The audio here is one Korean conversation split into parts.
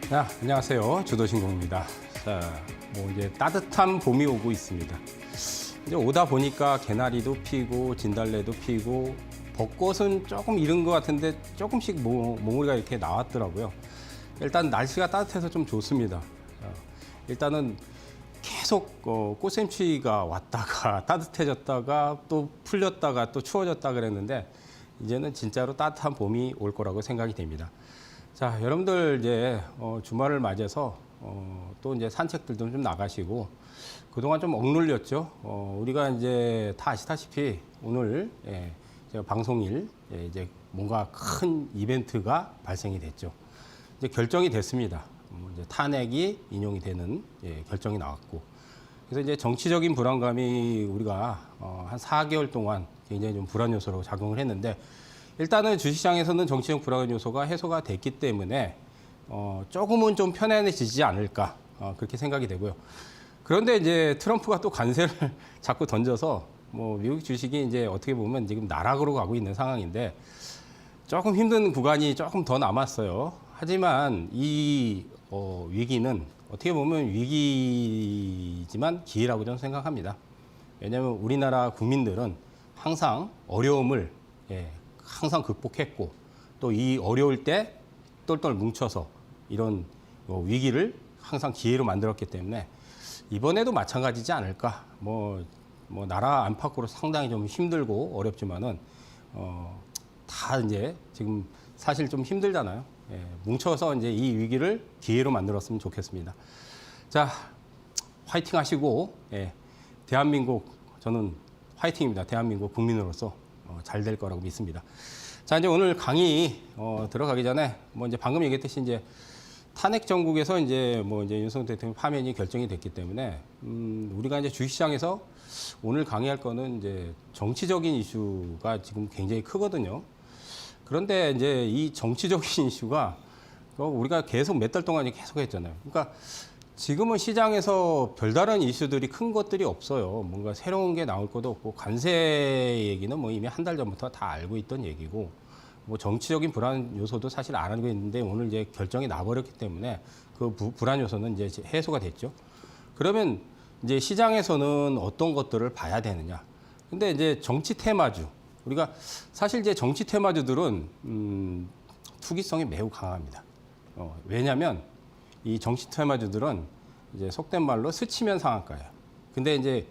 자, 안녕하세요. 주도신공입니다. 자, 이제 따뜻한 봄이 오고 있습니다. 이제 오다 보니까 개나리도 피고 진달래도 피고 벚꽃은 조금 이른 것 같은데 조금씩 몽우리가 이렇게 나왔더라고요. 일단 날씨가 따뜻해서 좀 좋습니다. 일단은 계속 꽃샘추위가 왔다가 따뜻해졌다가 또 풀렸다가 또 추워졌다 그랬는데 이제는 진짜로 따뜻한 봄이 올 거라고 생각이 됩니다. 자, 여러분들 이제 주말을 맞이해서 또 이제 산책들도 좀 나가시고 그동안 좀 억눌렸죠. 우리가 이제 다 아시다시피 오늘 제가 방송일 이제 뭔가 큰 이벤트가 발생이 됐죠. 이제 결정이 됐습니다. 이제 탄핵이 인용이 되는 결정이 나왔고 그래서 이제 정치적인 불안감이 우리가 한 4개월 동안 굉장히 좀 불안 요소로 작용을 했는데 일단은 주식시장에서는 정치적 불안 요소가 해소가 됐기 때문에 조금은 좀 편안해지지 않을까 그렇게 생각이 되고요. 그런데 이제 트럼프가 또 관세를 자꾸 던져서 미국 주식이 이제 어떻게 보면 지금 나락으로 가고 있는 상황인데 조금 힘든 구간이 조금 더 남았어요. 하지만 이 위기는 어떻게 보면 위기지만 기회라고 저는 생각합니다. 왜냐하면 우리나라 국민들은 항상 어려움을 항상 극복했고 또 이 어려울 때 똘똘 뭉쳐서 이런 위기를 항상 기회로 만들었기 때문에 이번에도 마찬가지지 않을까. 나라 안팎으로 상당히 좀 힘들고 어렵지만은 다 이제 지금 사실 좀 힘들잖아요. 뭉쳐서 이제 이 위기를 기회로 만들었으면 좋겠습니다. 자, 화이팅 하시고 대한민국 저는 화이팅입니다. 대한민국 국민으로서 잘 될 거라고 믿습니다. 자, 이제 오늘 강의 들어가기 전에 이제 방금 얘기했듯이 이제 탄핵 정국에서 이제 이제 윤석열 대통령 파면이 결정이 됐기 때문에 우리가 이제 주식시장에서 오늘 강의할 거는 이제 정치적인 이슈가 지금 굉장히 크거든요. 그런데 이제 이 정치적인 이슈가 우리가 계속 몇 달 동안 계속 했잖아요. 그러니까 지금은 시장에서 별다른 이슈들이 큰 것들이 없어요. 뭔가 새로운 게 나올 것도 없고 관세 얘기는 이미 한 달 전부터 다 알고 있던 얘기고 정치적인 불안 요소도 사실 안 알고 있는데 오늘 이제 결정이 나버렸기 때문에 그 불안 요소는 이제 해소가 됐죠. 그러면 이제 시장에서는 어떤 것들을 봐야 되느냐. 근데 이제 정치 테마주 우리가 사실 이제 정치 테마주들은 투기성이 매우 강합니다. 왜냐하면 이 정치 테마주들은 이제 속된 말로 스치면 상한가예요. 근데 이제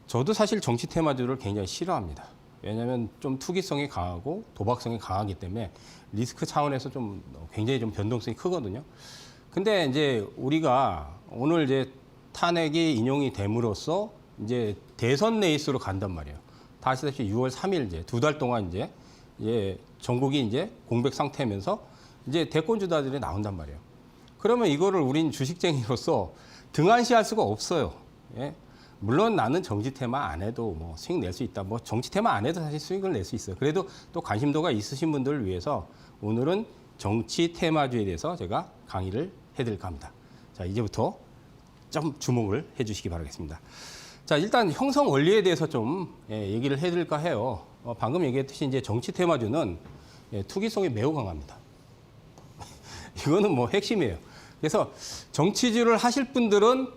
저도 사실 정치 테마주를 굉장히 싫어합니다. 왜냐하면 좀 투기성이 강하고 도박성이 강하기 때문에 리스크 차원에서 좀 굉장히 좀 변동성이 크거든요. 근데 이제 우리가 오늘 이제 탄핵이 인용이 됨으로써 이제 대선 레이스로 간단 말이에요. 다 아시다시피 6월 3일 이제 2달 동안 이제 전국이 이제 공백 상태면서 이제 대권 주자들이 나온단 말이에요. 그러면 이거를 우린 주식쟁이로서 등한시할 수가 없어요. 물론 나는 정치 테마 안 해도 수익 낼 수 있다. 정치 테마 안 해도 사실 수익을 낼 수 있어요. 그래도 또 관심도가 있으신 분들을 위해서 오늘은 정치 테마주에 대해서 제가 강의를 해드릴까 합니다. 자, 이제부터 좀 주목을 해주시기 바라겠습니다. 자, 일단 형성 원리에 대해서 좀 얘기를 해드릴까 해요. 방금 얘기했듯이 이제 정치 테마주는 투기성이 매우 강합니다. 이거는 핵심이에요. 그래서 정치주를 하실 분들은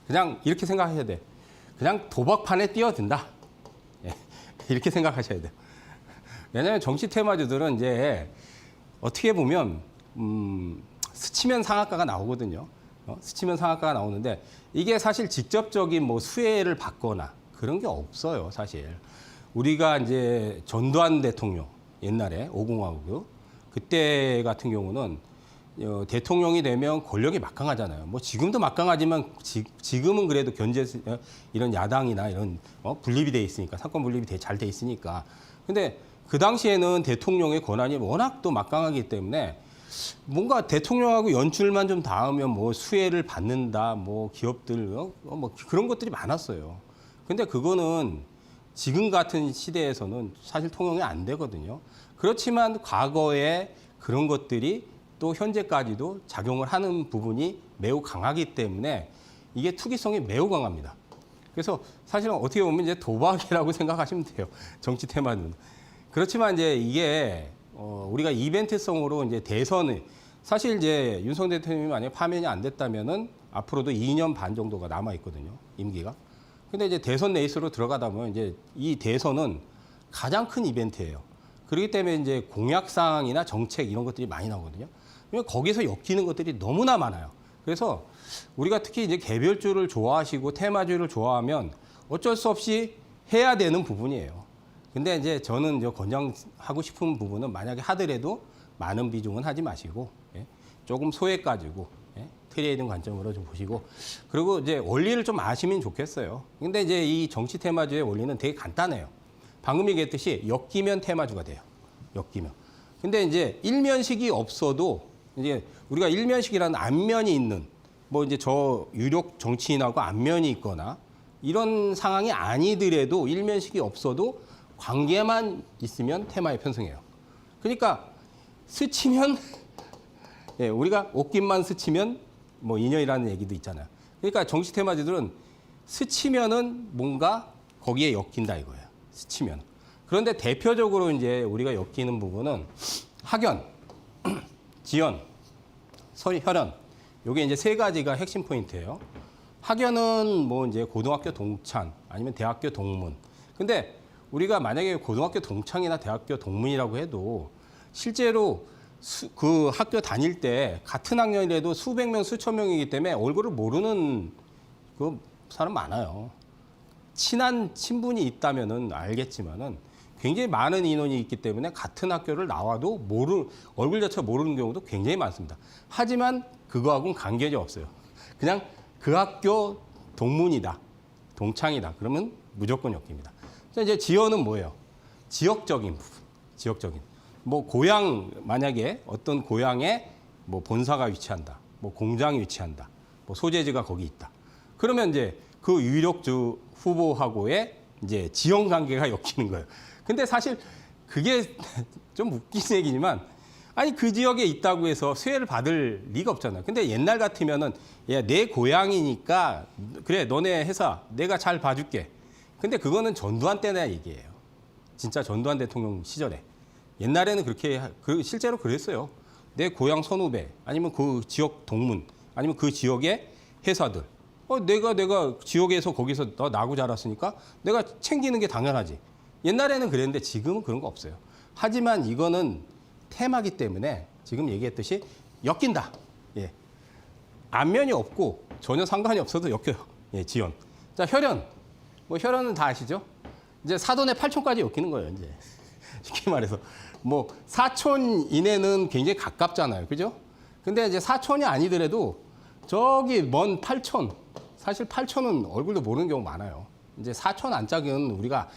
그냥 이렇게 생각하셔야 돼. 그냥 도박판에 뛰어든다. 이렇게 생각하셔야 돼요. 왜냐하면 정치 테마주들은 이제 어떻게 보면 스치면 상한가가 나오거든요. 스치면 상한가가 나오는데 이게 사실 직접적인 수혜를 받거나 그런 게 없어요, 사실. 우리가 이제 전두환 대통령 옛날에 5공화국 그때 같은 경우는 대통령이 되면 권력이 막강하잖아요. 지금도 막강하지만 지금은 그래도 이런 야당이나 이런 분립이 돼 있으니까 사건 분립이 잘 돼 있으니까. 근데 그 당시에는 대통령의 권한이 워낙 또 막강하기 때문에 뭔가 대통령하고 연출만 좀 닿으면 수혜를 받는다, 기업들 그런 것들이 많았어요. 근데 그거는 지금 같은 시대에서는 사실 통용이 안 되거든요. 그렇지만 과거에 그런 것들이 또 현재까지도 작용을 하는 부분이 매우 강하기 때문에 이게 투기성이 매우 강합니다. 그래서 사실은 어떻게 보면 이제 도박이라고 생각하시면 돼요. 정치 테마는. 그렇지만 이제 이게 우리가 이벤트성으로 이제 사실 이제 윤석열 대통령이 만약에 파면이 안 됐다면은 앞으로도 2년 반 정도가 남아 있거든요. 임기가. 근데 이제 대선 레이스로 들어가다 보면 이제 이 대선은 가장 큰 이벤트예요. 그렇기 때문에 이제 공약 사항이나 정책 이런 것들이 많이 나오거든요. 거기서 엮이는 것들이 너무나 많아요. 그래서 우리가 특히 이제 개별주를 좋아하시고 테마주를 좋아하면 어쩔 수 없이 해야 되는 부분이에요. 근데 이제 저는 이제 권장하고 싶은 부분은 만약에 하더라도 많은 비중은 하지 마시고 조금 소액 가지고 트레이딩 관점으로 좀 보시고 그리고 이제 원리를 좀 아시면 좋겠어요. 근데 이제 이 정치 테마주의 원리는 되게 간단해요. 방금 얘기했듯이 엮이면 테마주가 돼요. 엮이면. 근데 이제 일면식이 없어도 이제 우리가 일면식이라는 안면이 있는 뭐 이제 저 유력 정치인하고 안면이 있거나 이런 상황이 아니더라도 일면식이 없어도 관계만 있으면 테마에 편승해요. 그러니까 스치면 우리가 옷깃만 스치면 뭐 인연이라는 얘기도 있잖아요. 그러니까 정치 테마주들은 스치면은 뭔가 거기에 엮인다 이거예요. 스치면. 그런데 대표적으로 이제 우리가 엮이는 부분은 학연, 지연, 혈연. 요게 이제 세 가지가 핵심 포인트예요. 학연은 뭐 이제 고등학교 동창 아니면 대학교 동문. 근데 우리가 만약에 고등학교 동창이나 대학교 동문이라고 해도 실제로 그 학교 다닐 때 같은 학년이라도 수백 명, 수천 명이기 때문에 얼굴을 모르는 그 사람 많아요. 친한 친분이 있다면은 알겠지만은 굉장히 많은 인원이 있기 때문에 같은 학교를 나와도 얼굴 자체가 모르는 경우도 굉장히 많습니다. 하지만 그거하고는 관계가 없어요. 그냥 그 학교 동문이다, 동창이다. 그러면 무조건 엮입니다. 이제 지연은 뭐예요? 지역적인 부분, 지역적인. 뭐 고향 만약에 어떤 고향에 뭐 본사가 위치한다, 뭐 공장이 위치한다, 뭐 소재지가 거기 있다. 그러면 이제 그 유력주 후보하고의 이제 지연 관계가 엮이는 거예요. 근데 사실 그게 좀 웃긴 얘기지만 아니 그 지역에 있다고 해서 수혜를 받을 리가 없잖아요. 근데 옛날 같으면은 야, 내 고향이니까 그래 너네 회사 내가 잘 봐줄게. 근데 그거는 전두환 때나 얘기예요. 진짜 전두환 대통령 시절에. 옛날에는 그렇게 실제로 그랬어요. 내 고향 선후배 아니면 그 지역 동문 아니면 그 지역의 회사들. 내가 지역에서 거기서 너 나고 자랐으니까 내가 챙기는 게 당연하지. 옛날에는 그랬는데 지금은 그런 거 없어요. 하지만 이거는 테마기 때문에 지금 얘기했듯이 엮인다. 예. 안면이 없고 전혀 상관이 없어도 엮여요. 예, 지연. 자, 혈연. 뭐 혈연은 다 아시죠? 이제 사돈의 팔촌까지 엮이는 거예요, 이제. 쉽게 말해서. 뭐 사촌 이내는 굉장히 가깝잖아요. 그죠? 근데 이제 사촌이 아니더라도 저기 먼 팔촌. 사실 팔촌은 얼굴도 모르는 경우 많아요. 이제 사촌 안짝은 우리가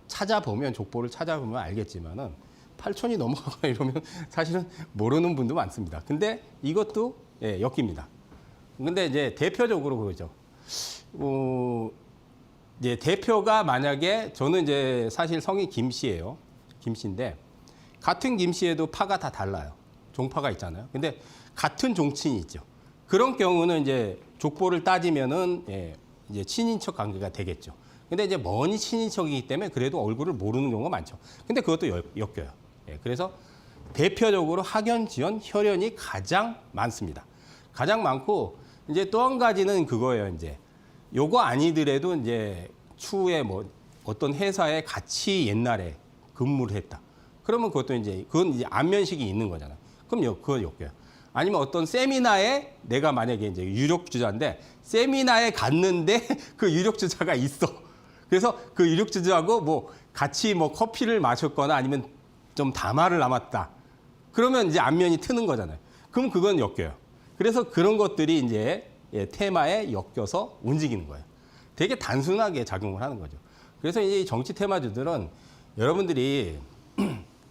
찾아보면 족보를 찾아보면 알겠지만은 팔촌이 넘어가거나 이러면 사실은 모르는 분도 많습니다. 근데 이것도 엮입니다. 근데 이제 대표적으로 그러죠. 이제 대표가 만약에 저는 이제 사실 성이 김씨예요. 김씨인데 같은 김씨에도 파가 다 달라요. 종파가 있잖아요. 근데 같은 종친이 있죠. 그런 경우는 이제 족보를 따지면은 이제 친인척 관계가 되겠죠. 근데 이제 먼 친인척이기 때문에 그래도 얼굴을 모르는 경우가 많죠. 근데 그것도 엮여요. 그래서 대표적으로 학연, 지연, 혈연이 가장 많습니다. 가장 많고 이제 또 한 가지는 그거예요. 이제 요거 아니더라도 이제 추후에 뭐 어떤 회사에 같이 옛날에 근무를 했다. 그러면 그것도 그건 이제 안면식이 있는 거잖아요. 그럼 그건 엮여요. 아니면 어떤 세미나에 내가 만약에 이제 유력주자인데 세미나에 갔는데 그 유력주자가 있어. 그래서 그 유력주자하고 뭐 같이 뭐 커피를 마셨거나 아니면 좀 담화를 남았다. 그러면 이제 안면이 트는 거잖아요. 그럼 그건 엮여요. 그래서 그런 것들이 이제 테마에 엮여서 움직이는 거예요. 되게 단순하게 작용을 하는 거죠. 그래서 이제 정치 테마주들은 여러분들이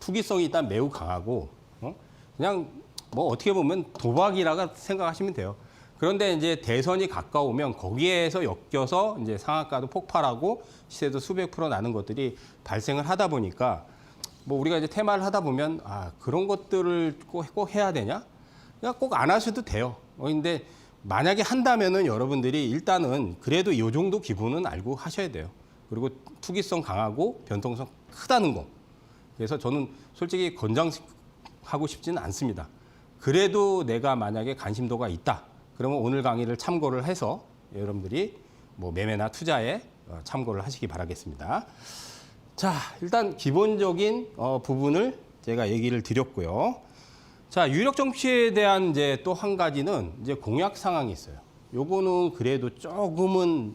투기성이 일단 매우 강하고 그냥 뭐 어떻게 보면 도박이라고 생각하시면 돼요. 그런데 이제 대선이 가까우면 거기에서 엮여서 이제 상한가도 폭발하고 시세도 수백 프로 나는 것들이 발생을 하다 보니까 뭐 우리가 이제 테마를 하다 보면 그런 것들을 꼭 해야 되냐? 그냥 꼭 안 하셔도 돼요. 근데 만약에 한다면은 여러분들이 일단은 그래도 이 정도 기분은 알고 하셔야 돼요. 그리고 투기성 강하고 변동성 크다는 거. 그래서 저는 솔직히 권장하고 싶지는 않습니다. 그래도 내가 만약에 관심도가 있다. 그러면 오늘 강의를 참고를 해서 여러분들이 뭐 매매나 투자에 참고를 하시기 바라겠습니다. 자, 일단 기본적인 부분을 제가 얘기를 드렸고요. 자, 유력 정치에 대한 이제 또 한 가지는 이제 공약 상황이 있어요. 요거는 그래도 조금은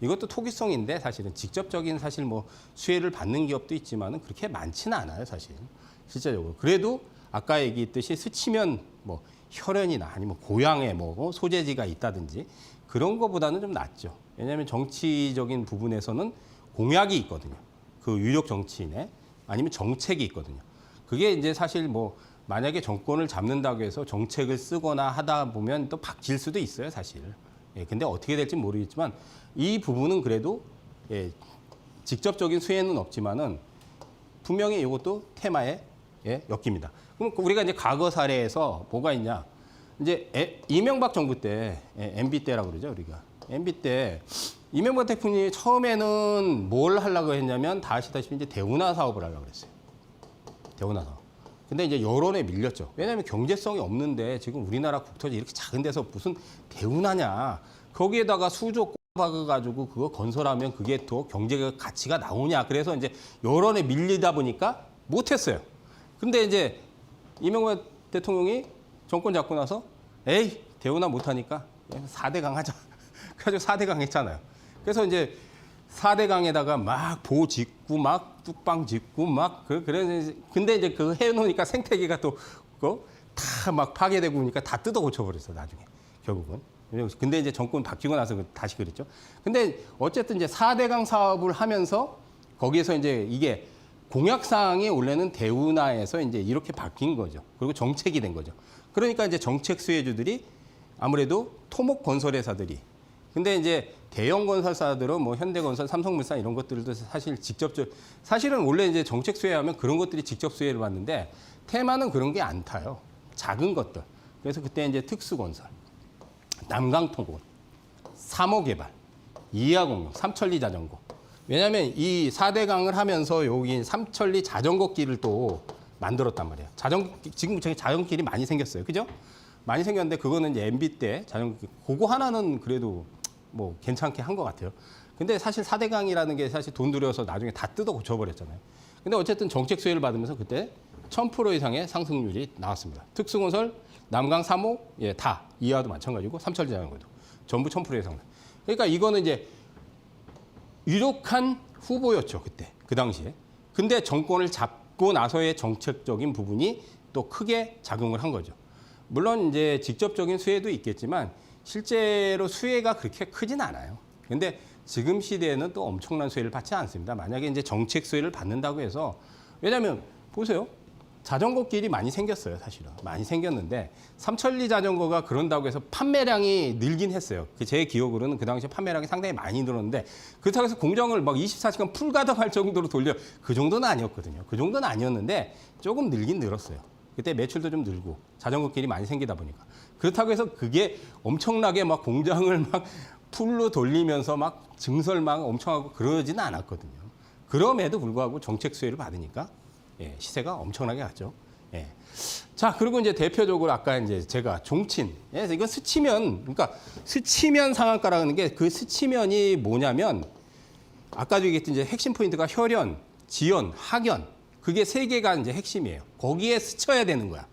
이것도 토기성인데 사실은 직접적인 사실 뭐 수혜를 받는 기업도 있지만은 그렇게 많지는 않아요, 사실. 실제적으로. 그래도 아까 얘기했듯이 스치면 뭐 혈연이나 아니면 고향에 뭐 소재지가 있다든지 그런 거보다는 좀 낫죠. 왜냐하면 정치적인 부분에서는 공약이 있거든요. 그 유력 정치인의 아니면 정책이 있거든요. 그게 이제 사실 뭐 만약에 정권을 잡는다고 해서 정책을 쓰거나 하다 보면 또 바뀔 수도 있어요, 사실. 근데 어떻게 될지 모르겠지만 이 부분은 그래도 직접적인 수혜는 없지만은 분명히 이것도 테마에 엮입니다. 그럼 우리가 이제 과거 사례에서 뭐가 있냐? 이제 이명박 정부 때, MB 때라고 그러죠, 우리가. MB 때 이명박 대통령이 처음에는 뭘 하려고 했냐면 다 아시다시피 이제 대운하 사업을 하려고 그랬어요. 대운하 사업. 근데 이제 여론에 밀렸죠. 왜냐하면 경제성이 없는데 지금 우리나라 국토지 이렇게 작은 데서 무슨 대운하냐. 거기에다가 수조 박아가지고 그거 건설하면 그게 또 경제 가치가 나오냐. 그래서 이제 여론에 밀리다 보니까 못했어요. 근데 이제 이명박 대통령이 정권 잡고 나서 에이, 대운하 못하니까 4대강 하자. 그래가지고 4대강 했잖아요. 그래서 이제 4대강에다가 막 보 짓고 막 뚝방 짓고 막 그래 근데 이제 그 해놓으니까 생태계가 또 다 막 파괴되고 그러니까 다 뜯어 고쳐버렸어 나중에 결국은. 근데 이제 정권 바뀌고 나서 다시 그랬죠. 근데 어쨌든 이제 4대강 사업을 하면서 거기에서 이제 이게 공약 사항이 원래는 대운하에서 이제 이렇게 바뀐 거죠. 그리고 정책이 된 거죠. 그러니까 이제 정책 수혜주들이 아무래도 토목 건설회사들이 근데 이제 대형 건설사들은 뭐 현대건설, 삼성물산 이런 것들도 사실 사실은 원래 이제 정책 수혜하면 그런 것들이 직접 수혜를 받는데 테마는 그런 게 안 타요. 작은 것들. 그래서 그때 이제 특수건설, 남강통건, 삼호개발, 이하공룡, 삼천리 자전거. 왜냐하면 이 4대강을 하면서 여기 삼천리 자전거길을 또 만들었단 말이에요. 지금 자전거길이 많이 생겼어요. 그죠? 많이 생겼는데 그거는 이제 MB 때 자전거길. 그거 하나는 그래도 뭐 괜찮게 한 것 같아요. 근데 사실 4대강이라는 게 사실 돈 들여서 나중에 다 뜯어 고쳐버렸잖아요. 근데 어쨌든 정책 수혜를 받으면서 그때 1000% 이상의 상승률이 나왔습니다. 특수건설, 남강 3호, 다. 이하도 마찬가지고 삼천리 자전거도 전부 1000% 이상. 그러니까 이거는 이제 유력한 후보였죠. 그때. 그 당시에. 근데 정권을 잡고 나서의 정책적인 부분이 또 크게 작용을 한 거죠. 물론 이제 직접적인 수혜도 있겠지만 실제로 수혜가 그렇게 크진 않아요. 근데 지금 시대에는 또 엄청난 수혜를 받지 않습니다. 만약에 이제 정책 수혜를 받는다고 해서 왜냐하면 보세요. 자전거 길이 많이 생겼어요, 사실은. 많이 생겼는데 삼천리 자전거가 그런다고 해서 판매량이 늘긴 했어요. 제 기억으로는 그 당시에 판매량이 상당히 많이 늘었는데 그렇다고 해서 공장을 막 24시간 풀 가동할 정도로 돌려 그 정도는 아니었거든요. 그 정도는 아니었는데 조금 늘긴 늘었어요. 그때 매출도 좀 늘고 자전거 길이 많이 생기다 보니까. 그렇다고 해서 그게 엄청나게 막 공장을 막 풀로 돌리면서 막 증설 막 엄청 하고 그러지는 않았거든요. 그럼에도 불구하고 정책 수혜를 받으니까 시세가 엄청나게 갔죠. 자, 그리고 이제 대표적으로 아까 이제 제가 종친. 이거 스치면, 그러니까 스치면 상한가라는 게 그 스치면이 뭐냐면 아까도 얘기했던 이제 핵심 포인트가 혈연, 지연, 학연. 그게 세 개가 이제 핵심이에요. 거기에 스쳐야 되는 거야.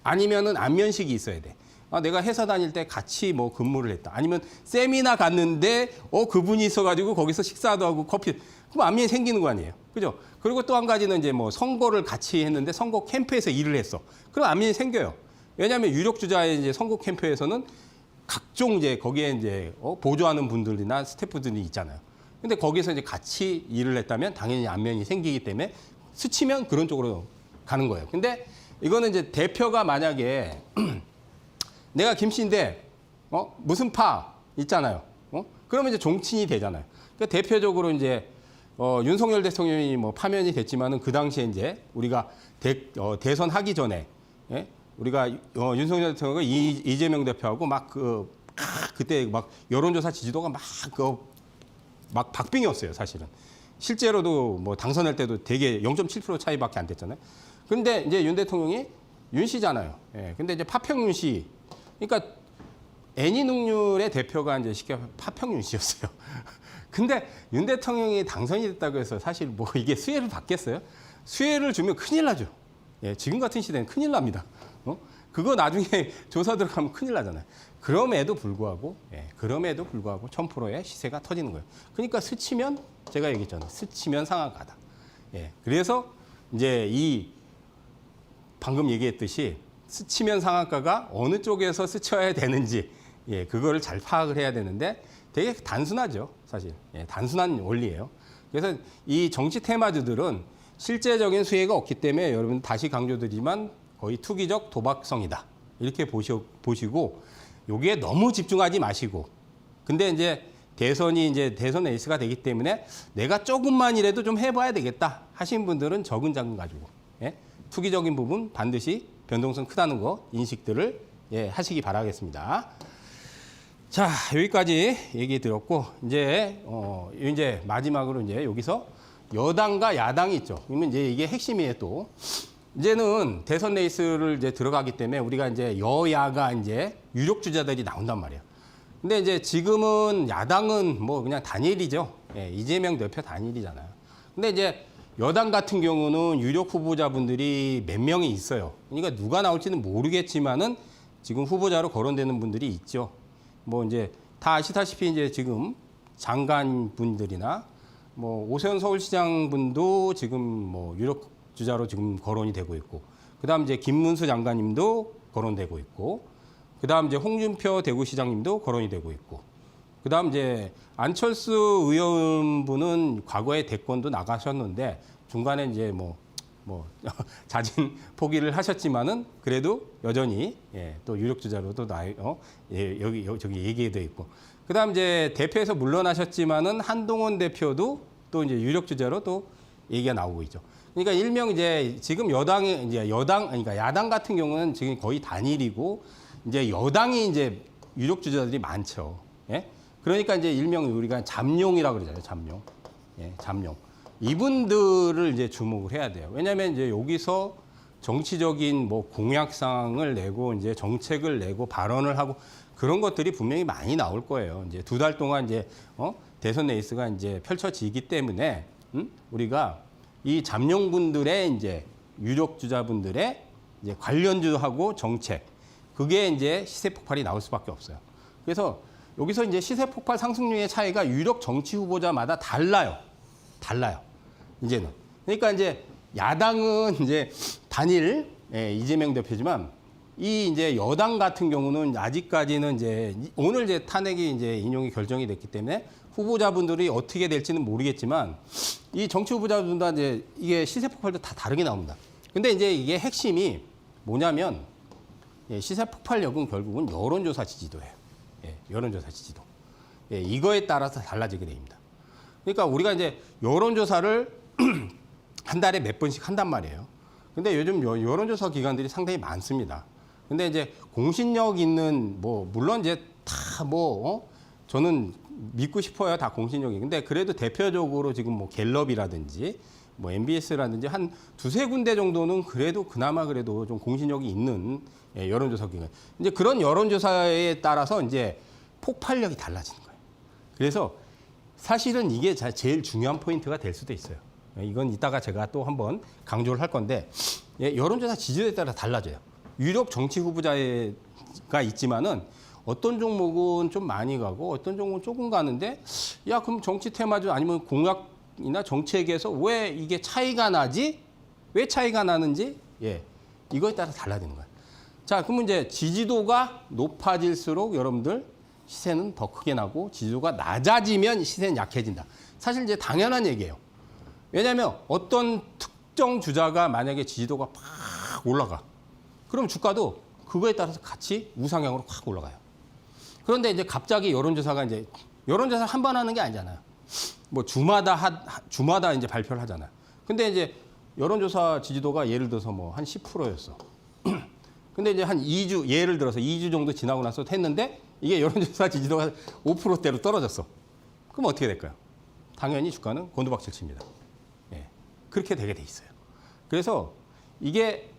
아니면은 안면식이 있어야 돼. 내가 회사 다닐 때 같이 뭐 근무를 했다. 아니면 세미나 갔는데 그분이 있어가지고 거기서 식사도 하고 커피. 그럼 안면이 생기는 거 아니에요. 그죠? 그리고 또 한 가지는 이제 뭐 선거를 같이 했는데 선거 캠프에서 일을 했어. 그럼 안면이 생겨요. 왜냐하면 유력 주자의 이제 선거 캠프에서는 각종 이제 거기에 이제 보조하는 분들이나 스태프들이 있잖아요. 근데 거기서 이제 같이 일을 했다면 당연히 안면이 생기기 때문에 스치면 그런 쪽으로 가는 거예요. 근데 이거는 이제 대표가 만약에 내가 김씨인데 무슨 파 있잖아요. 그러면 이제 종친이 되잖아요. 그러니까 대표적으로 이제 윤석열 대통령이 뭐 파면이 됐지만은 그 당시에 이제 우리가 대선 하기 전에 우리가 윤석열 대통령과 이재명 대표하고 막 그때 막 여론조사 지지도가 막 박빙이었어요, 사실은. 실제로도 뭐 당선할 때도 되게 0.7% 차이밖에 안 됐잖아요. 근데 이제 윤 대통령이 윤 씨잖아요. 예. 근데 이제 파평윤 씨. 그러니까 애니능률의 대표가 이제 쉽게 파평윤 씨였어요. 근데 윤 대통령이 당선이 됐다고 해서 사실 뭐 이게 수혜를 받겠어요? 수혜를 주면 큰일 나죠. 예, 지금 같은 시대는 큰일 납니다. 그거 나중에 조사 들어가면 큰일 나잖아요. 그럼에도 불구하고 1000%의 시세가 터지는 거예요. 그러니까 스치면 제가 얘기했잖아요. 스치면 상한가다. 예, 그래서 이제 이 방금 얘기했듯이 스치면 상한가가 어느 쪽에서 스쳐야 되는지 그거를 잘 파악을 해야 되는데 되게 단순하죠, 사실. 예, 단순한 원리예요. 그래서 이 정치 테마주들은 실제적인 수혜가 없기 때문에 여러분 다시 강조드리지만 거의 투기적 도박성이다. 이렇게 보시고 여기에 너무 집중하지 마시고 근데 이제 대선이 이제 대선 레이스가 되기 때문에 내가 조금만이라도 좀 해봐야 되겠다 하신 분들은 적은 자금 가지고 투기적인 부분 반드시 변동성 크다는 거 인식들을 하시기 바라겠습니다. 자, 여기까지 얘기 드렸고 이제 마지막으로 이제 여기서 여당과 야당이 있죠. 그러면 이제 이게 핵심이에요. 또 이제는 대선 레이스를 이제 들어가기 때문에 우리가 이제 여야가 이제 유력 주자들이 나온단 말이에요. 근데 이제 지금은 야당은 뭐 그냥 단일이죠. 이재명 대표 단일이잖아요. 근데 이제 여당 같은 경우는 유력 후보자분들이 몇 명이 있어요. 그러니까 누가 나올지는 모르겠지만은 지금 후보자로 거론되는 분들이 있죠. 뭐 이제 다 아시다시피 이제 지금 장관 분들이나 뭐 오세훈 서울시장 분도 지금 뭐 유력 주자로 지금 거론이 되고 있고, 그다음 이제 김문수 장관님도 거론되고 있고, 그다음 이제 홍준표 대구시장님도 거론이 되고 있고, 그다음 이제 안철수 의원분은 과거에 대권도 나가셨는데 중간에 이제 뭐 자진 포기를 하셨지만은 그래도 여전히 또 유력 주자로도 저기 얘기돼 있고, 그다음 이제 대표에서 물러나셨지만은 한동훈 대표도 또 이제 유력 주자로 또 얘기가 나오고 있죠. 그러니까 일명 이제 지금 그러니까 야당 같은 경우는 지금 거의 단일이고 이제 여당이 이제 유력 주자들이 많죠. 예? 그러니까 이제 일명 우리가 잠룡이라고 그러잖아요. 잠룡. 잠룡. 이분들을 이제 주목을 해야 돼요. 왜냐하면 이제 여기서 정치적인 뭐 공약상을 내고 이제 정책을 내고 발언을 하고 그런 것들이 분명히 많이 나올 거예요. 이제 2달 동안 이제 대선 레이스가 이제 펼쳐지기 때문에 우리가 이 잠룡분들의 이제 유력 주자분들의 이제 관련주하고 정책 그게 이제 시세 폭발이 나올 수밖에 없어요. 그래서 여기서 이제 시세 폭발 상승률의 차이가 유력 정치 후보자마다 달라요. 이제는. 그러니까 이제 야당은 이제 단일 이재명 대표지만 이 이제 여당 같은 경우는 아직까지는 이제 오늘 이제 탄핵이 이제 인용이 결정이 됐기 때문에 후보자분들이 어떻게 될지는 모르겠지만 이 정치 후보자분들 이제 이게 시세 폭발도 다 다르게 나옵니다. 근데 이제 이게 핵심이 뭐냐면 시세 폭발력은 결국은 여론조사 지지도예요. 여론조사 지지도. 이거에 따라서 달라지게 됩니다. 그러니까 우리가 이제 여론조사를 한 달에 몇 번씩 한단 말이에요. 근데 요즘 여론조사 기관들이 상당히 많습니다. 근데 이제 공신력 있는 물론 이제 다 저는 믿고 싶어요. 다 공신력이. 근데 그래도 대표적으로 지금 뭐 갤럽이라든지 뭐 MBS라든지 한 2-3군데 정도는 그래도 그나마 그래도 좀 공신력이 있는 여론조사 기관. 이제 그런 여론조사에 따라서 이제 폭발력이 달라지는 거예요. 그래서 사실은 이게 제일 중요한 포인트가 될 수도 있어요. 이건 이따가 제가 또 한번 강조를 할 건데 여론조사 지지도에 따라 달라져요. 유력 정치 후보자가 있지만은 어떤 종목은 좀 많이 가고 어떤 종목은 조금 가는데 야 그럼 정치 테마주 아니면 공약이나 정책에서 왜 이게 차이가 나지? 왜 차이가 나는지 이거에 따라 달라지는 거예요. 자 그러면 이제 지지도가 높아질수록 여러분들 시세는 더 크게 나고 지지도가 낮아지면 시세는 약해진다. 사실 이제 당연한 얘기예요. 왜냐하면 어떤 특정 주자가 만약에 지지도가 팍 올라가. 그럼 주가도 그거에 따라서 같이 우상향으로 확 올라가요. 그런데 이제 갑자기 여론조사가 이제 여론조사 한 번 하는 게 아니잖아요. 뭐 주마다 이제 발표를 하잖아요. 근데 이제 여론조사 지지도가 예를 들어서 뭐 한 10%였어. 근데 이제 한 2주 예를 들어서 2주 정도 지나고 나서 했는데 이게 여론조사 지지도가 5%대로 떨어졌어. 그럼 어떻게 될까요? 당연히 주가는 곤두박질 칩니다. 그렇게 되게 돼 있어요. 그래서 이게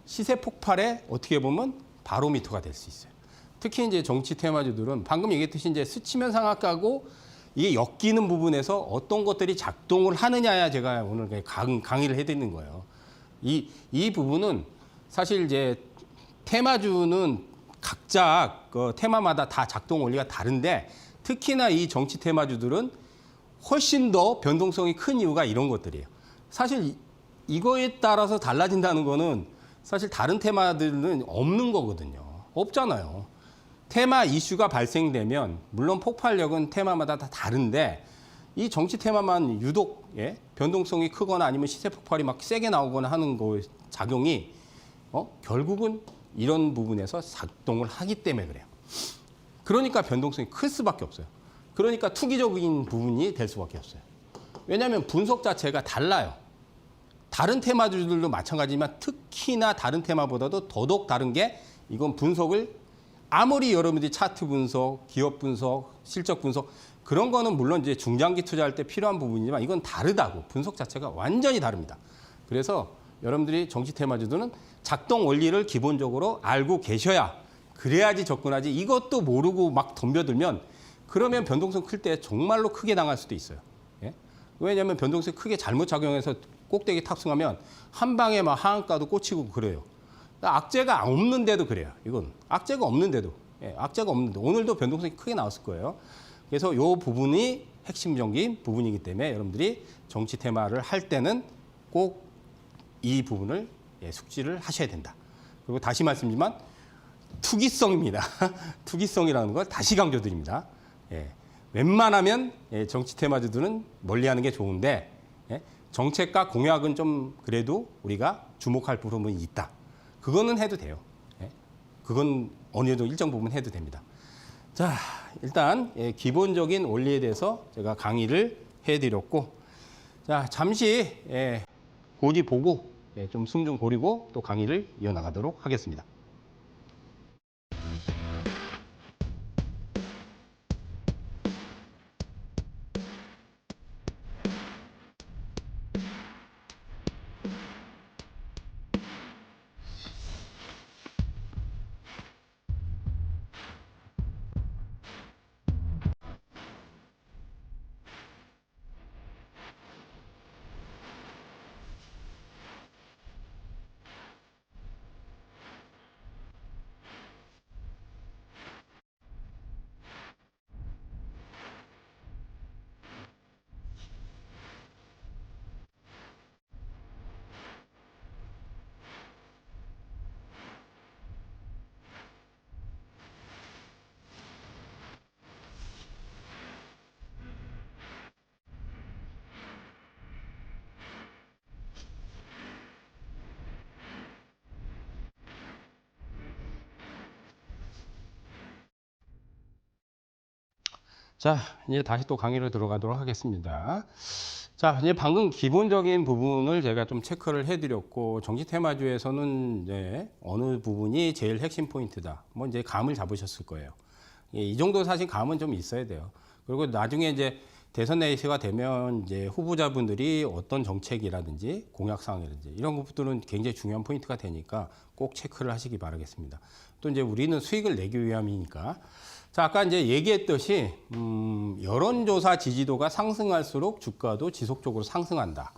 시세 폭발에 어떻게 보면 바로미터가 될 수 있어요. 특히 이제 정치 테마주들은 방금 얘기했듯이 이제 스치면 상악하고 이게 엮이는 부분에서 어떤 것들이 작동을 하느냐야 제가 오늘 강의를 해드리는 거예요. 이 부분은 사실 이제 테마주는 각자 그 테마마다 다 작동 원리가 다른데 특히나 이 정치 테마주들은 훨씬 더 변동성이 큰 이유가 이런 것들이에요. 사실 이거에 따라서 달라진다는 거는 사실 다른 테마들은 없는 거거든요. 없잖아요. 테마 이슈가 발생되면 물론 폭발력은 테마마다 다 다른데 이 정치 테마만 유독 변동성이 크거나 아니면 시세 폭발이 막 세게 나오거나 하는 거 작용이 결국은 이런 부분에서 작동을 하기 때문에 그래요. 그러니까 변동성이 클 수밖에 없어요. 그러니까 투기적인 부분이 될 수밖에 없어요. 왜냐하면 분석 자체가 달라요. 다른 테마주들도 마찬가지지만 특히나 다른 테마보다도 더더욱 다른 게 이건 분석을 아무리 여러분들이 차트 분석, 기업 분석, 실적 분석 그런 거는 물론 이제 중장기 투자할 때 필요한 부분이지만 이건 다르다고. 분석 자체가 완전히 다릅니다. 그래서 여러분들이 정치 테마주들은 작동 원리를 기본적으로 알고 계셔야 그래야지 접근하지. 이것도 모르고 막 덤벼들면 그러면 변동성 클 때 정말로 크게 당할 수도 있어요. 예? 왜냐하면 변동성이 크게 잘못 작용해서 꼭대기 탑승하면 한 방에 막 하한가도 꽂히고 그래요. 악재가 없는데도 그래요. 이건 악재가 없는데도. 악재가 없는데 오늘도 변동성이 크게 나왔을 거예요. 그래서 이 부분이 핵심적인 부분이기 때문에 여러분들이 정치 테마를 할 때는 꼭 이 부분을 숙지를 하셔야 된다. 그리고 다시 말씀드리지만 투기성입니다. 투기성이라는 걸 다시 강조드립니다. 웬만하면 정치 테마주들은 멀리하는 게 좋은데 정책과 공약은 좀 그래도 우리가 주목할 부분이 있다. 그거는 해도 돼요. 그건 어느 정도 일정 부분 해도 됩니다. 자, 일단 기본적인 원리에 대해서 제가 강의를 해드렸고, 자 잠시 고지 보고 좀 숨 좀 고르고 또 강의를 이어나가도록 하겠습니다. 자, 이제 다시 또 강의를 들어가도록 하겠습니다. 자, 이제 방금 기본적인 부분을 제가 좀 체크를 해드렸고, 정치 테마주에서는 이제 어느 부분이 제일 핵심 포인트다. 뭐 이제 감을 잡으셨을 거예요. 이 정도 사실 감은 좀 있어야 돼요. 그리고 나중에 이제 대선 레이스가 되면 이제 후보자분들이 어떤 정책이라든지 공약사항이라든지 이런 것들은 굉장히 중요한 포인트가 되니까 꼭 체크를 하시기 바라겠습니다. 또 이제 우리는 수익을 내기 위함이니까. 자, 아까 이제 얘기했듯이 여론조사 지지도가 상승할수록 주가도 지속적으로 상승한다.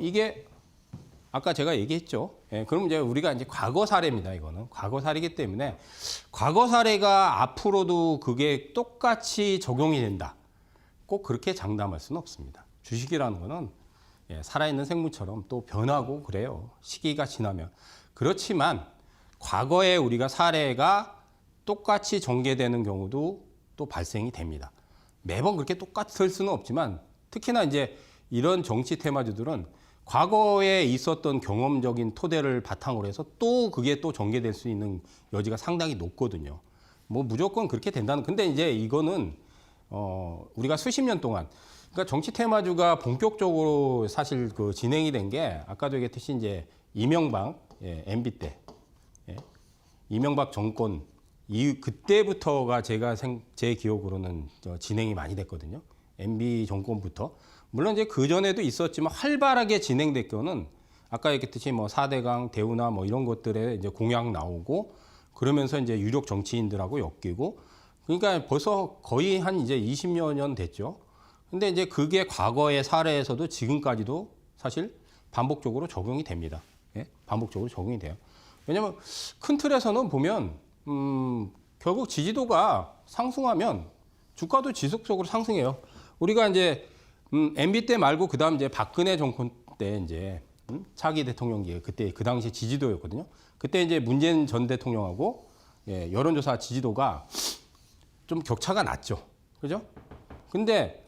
이게 아까 제가 얘기했죠. 그럼 이제 우리가 이제 과거 사례입니다. 이거는 과거 사례이기 때문에 과거 사례가 앞으로도 그게 똑같이 적용이 된다. 꼭 그렇게 장담할 수는 없습니다. 주식이라는 거는 살아있는 생물처럼 또 변하고 그래요. 시기가 지나면. 그렇지만 과거에 우리가 사례가 똑같이 전개되는 경우도 또 발생이 됩니다. 매번 그렇게 똑같을 수는 없지만 특히나 이제 이런 정치 테마주들은 과거에 있었던 경험적인 토대를 바탕으로 해서 또 그게 또 전개될 수 있는 여지가 상당히 높거든요. 뭐 무조건 그렇게 된다는. 근데 이제 이거는 우리가 수십 년 동안 그러니까 정치 테마주가 본격적으로 사실 그 진행이 된 게 아까도 얘기했듯이 이제 이명박 MB 때 이명박 정권 그때부터가 제 기억으로는 진행이 많이 됐거든요. MB 정권부터. 물론 이제 그 전에도 있었지만 활발하게 진행된 거는 아까 얘기했듯이 뭐 4대강, 대우나 뭐 이런 것들에 이제 공약 나오고 그러면서 이제 유력 정치인들하고 엮이고 그러니까 벌써 거의 한 이제 20여 년 됐죠. 근데 이제 그게 과거의 사례에서도 지금까지도 사실 반복적으로 적용이 됩니다. 예? 반복적으로 적용이 돼요. 왜냐면 큰 틀에서는 보면 결국 지지도가 상승하면 주가도 지속적으로 상승해요. 우리가 이제 MB 때 말고 그다음 이제 박근혜 정권 때 이제 차기 대통령기 그때 그 당시 지지도였거든요. 그때 이제 문재인 전 대통령하고 예, 여론조사 지지도가 좀 격차가 났죠. 그죠? 근데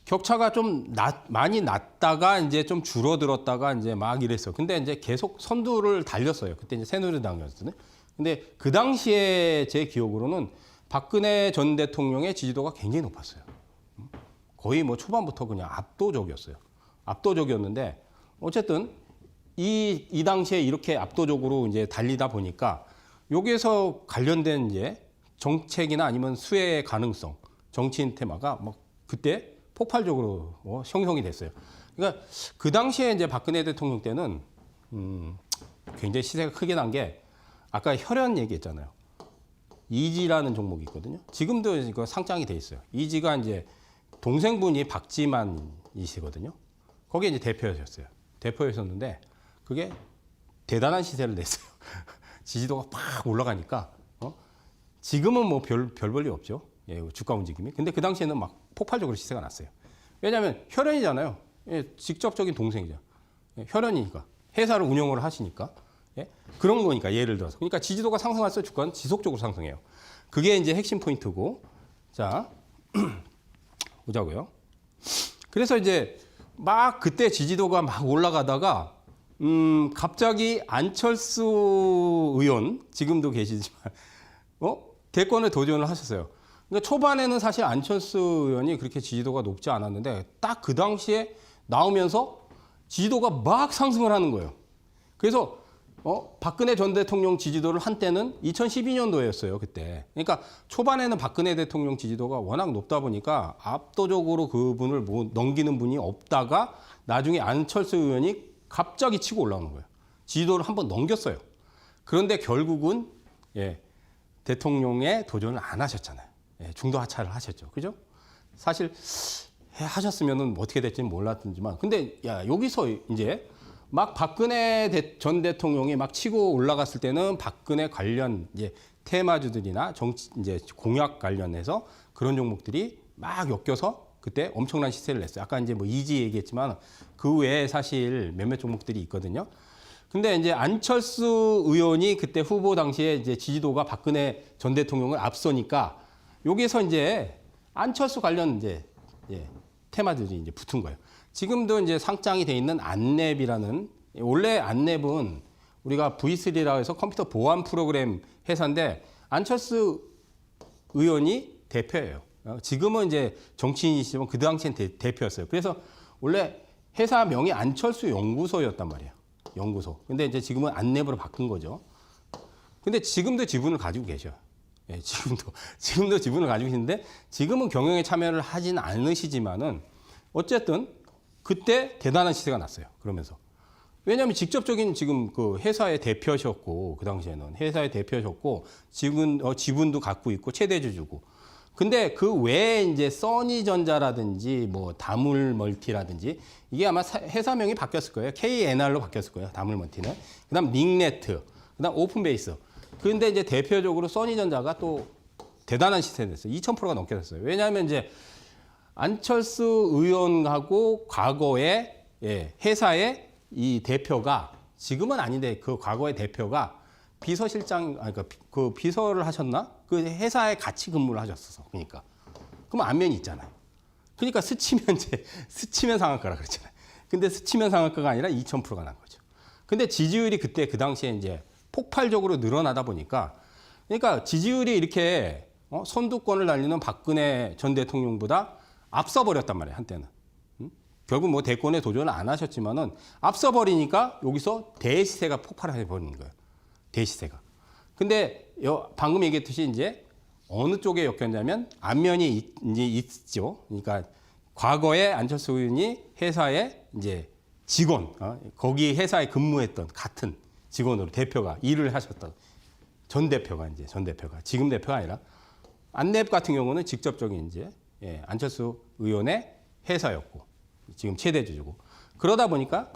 격차가 좀 많이 났다가 이제 좀 줄어들었다가 이제 막 이랬어요. 근데 이제 계속 선두를 달렸어요. 그때 이제 새누리당이었거든요. 근데 그 당시에 제 기억으로는 박근혜 전 대통령의 지지도가 굉장히 높았어요. 거의 뭐 초반부터 그냥 압도적이었어요. 압도적이었는데 어쨌든 이 당시에 이렇게 압도적으로 이제 달리다 보니까 여기에서 관련된 이제 정책이나 아니면 수혜의 가능성, 정치인 테마가 막 그때 폭발적으로 형성이 됐어요. 그러니까 그 당시에 이제 박근혜 대통령 때는 굉장히 시세가 크게 난 게 아까 혈연 얘기했잖아요. 이지라는 종목이 있거든요. 지금도 이거 상장이 돼 있어요. 이지가 이제 동생분이 박지만이시거든요. 거기에 이제 대표였어요. 대표였었는데 그게 대단한 시세를 냈어요. 지지도가 팍 올라가니까 지금은 뭐 별 볼일 없죠. 예, 주가 움직임이. 근데 그 당시에는 막 폭발적으로 시세가 났어요. 왜냐하면 혈연이잖아요. 예, 직접적인 동생이죠. 예, 혈연이니까 회사를 운영을 하시니까 예? 그런 거니까 예를 들어서. 그러니까 지지도가 상승할수록 주가는 지속적으로 상승해요. 그게 이제 핵심 포인트고. 자 보자고요. 그래서 이제 막 그때 지지도가 막 올라가다가 갑자기 안철수 의원 지금도 계시지만 대권에 도전을 하셨어요. 그러니까 초반에는 사실 안철수 의원이 그렇게 지지도가 높지 않았는데 딱 그 당시에 나오면서 지지도가 막 상승을 하는 거예요. 그래서 박근혜 전 대통령 지지도를 한때는 2012년도였어요, 그때. 그러니까 초반에는 박근혜 대통령 지지도가 워낙 높다 보니까 압도적으로 그분을 넘기는 분이 없다가 나중에 안철수 의원이 갑자기 치고 올라오는 거예요. 지지도를 한번 넘겼어요. 그런데 결국은 예, 대통령에 도전을 안 하셨잖아요. 예, 중도 하차를 하셨죠. 그죠? 사실 하셨으면 어떻게 될지는 몰랐지만 근데 야, 여기서 이제 막 박근혜 전 대통령이 막 치고 올라갔을 때는 박근혜 관련 이제 테마주들이나 정치 이제 공약 관련해서 그런 종목들이 막 엮여서 그때 엄청난 시세를 냈어요. 아까 이제 뭐 이지 얘기했지만 그 외에 사실 몇몇 종목들이 있거든요. 근데 이제 안철수 의원이 그때 후보 당시에 이제 지지도가 박근혜 전 대통령을 앞서니까 여기서 이제 안철수 관련 이제 테마들이 이제 붙은 거예요. 지금도 이제 상장이 돼 있는 안랩이라는 원래 안랩은 우리가 V3라고 해서 컴퓨터 보안 프로그램 회사인데 안철수 의원이 대표예요. 지금은 이제 정치인이시지만 그 당시엔 대표였어요. 그래서 원래 회사 명이 안철수 연구소였단 말이에요. 연구소. 근데 이제 지금은 안랩으로 바꾼 거죠. 근데 지금도 지분을 가지고 계셔요. 예, 지금도 지분을 가지고 계시는데 지금은 경영에 참여를 하진 않으시지만은 어쨌든 그때 대단한 시세가 났어요. 그러면서. 왜냐하면 직접적인 지금 그 회사의 대표셨고 그 당시에는 회사의 대표셨고 지분도 갖고 있고 최대주주고. 근데 그 외에 이제 써니전자라든지 뭐 다물멀티라든지 이게 아마 회사명이 바뀌었을 거예요. KNR로 바뀌었을 거예요. 다물멀티는. 그다음 닉네트, 그다음 오픈베이스. 근데 이제 대표적으로 써니전자가 또 대단한 시세를 냈어요. 2000%가 넘게 됐어요. 왜냐하면 이제 안철수 의원하고 과거에 회사의 이 대표가 지금은 아닌데 그 과거의 대표가 비서실장 그러니까 그 비서를 하셨나? 그 회사에 같이 근무를 하셨어. 그러니까 그러면 안면이 있잖아요. 그러니까 스치면 상한가라 그랬잖아요. 근데 스치면 상한가가 아니라 2000%가 난 거죠. 근데 지지율이 그때 그 당시에 이제 폭발적으로 늘어나다 보니까 그러니까 지지율이 이렇게 선두권을 달리는 박근혜 전 대통령보다 앞서 버렸단 말이에요. 한때는. 결국 뭐 대권에 도전을 안 하셨지만은 앞서 버리니까 여기서 대시세가 폭발해 버리는 거예요. 대시세가. 근데 방금 얘기했듯이 이제 어느 쪽에 엮였냐면 안면이 이제 있죠. 그러니까 과거에 안철수 의원이 회사에 이제 직원, 거기 회사에 근무했던 같은 직원으로 대표가 일을 하셨던 전 대표가 지금 대표가 아니라 안랩 같은 경우는 직접적인 이제 안철수 의원의 회사였고 지금 최대 주주고 그러다 보니까